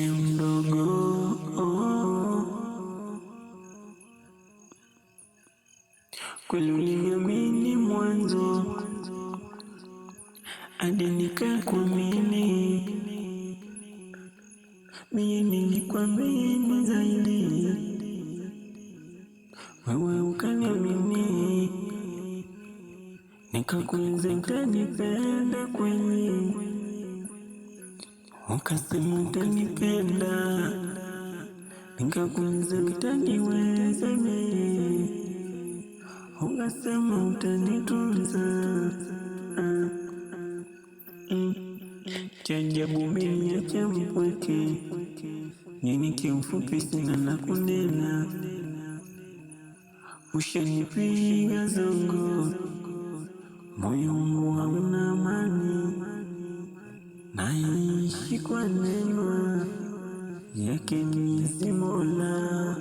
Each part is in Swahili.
Mdogo kweli uliniamini mwanzo hadi nikakuamini, mimi nilikuamini zaidi, wewe ukaniamini, nikakuuliza utanipenda kweli, ukasema utanipenda, nikakuuliza utaniweza mimi, ukasema utanitunza. Cha ajabu umeniacha mpweke, nini kiufupi sina la kunena, ushanipiga zongo, moyo wangu hauna amani, naishi kwa neema yake Mwenyezi Mola.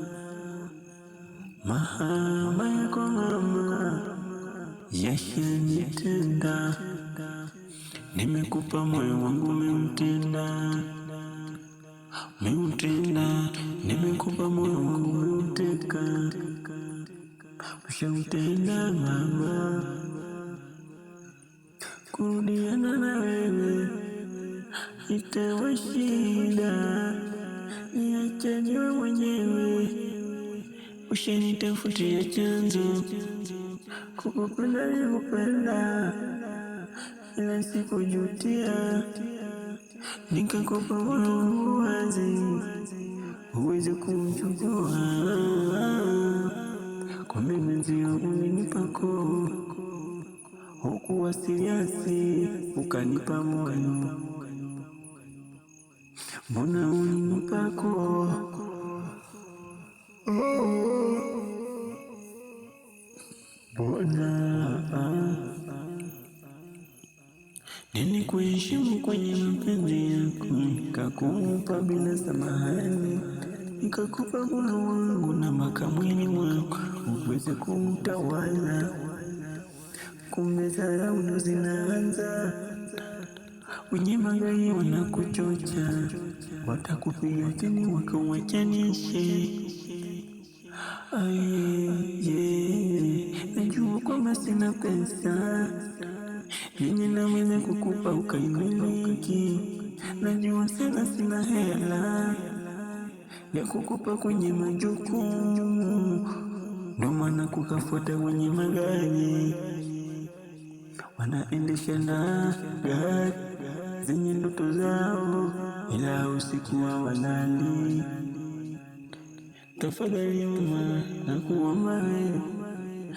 Mahaba yako mama yashanitenda, nimekupa moyo wangu umeutenda, nimekupa moyo wangu umeuteka, ushautenda mama. Kurudiana na wewe itawa shida, niache niwe mwenyewe, ushanitafutia chanzo, kukupenda nikupenda, ila sikujutia, nikakupa moyo wangu wazi, uweze kumchukua, kumbe mwenzio ulinipako, hukuwa siriasi, ukanipa moyo, mbona ulinipako? Nilikuheshimu kwenye mapenzi yako, nikakupa bila samahani, nikakupa moyo wangu na makamwili mwangu uweze kumtawala, kumbe dharau ndo zinaanza, wenye magari wanakuchocha, watakupiga chini wakawachanishe. Najua kwamba sina pesa yenye naweza kukupa ukaimiliki, najua sana sina hela ya kukupa kwenye majukumu, ndo maana kukafuata wenye magari, wanaendesha na gari zenye ndoto zao, ila usiku hawalali. Tafadhali mama, nakuomba wewe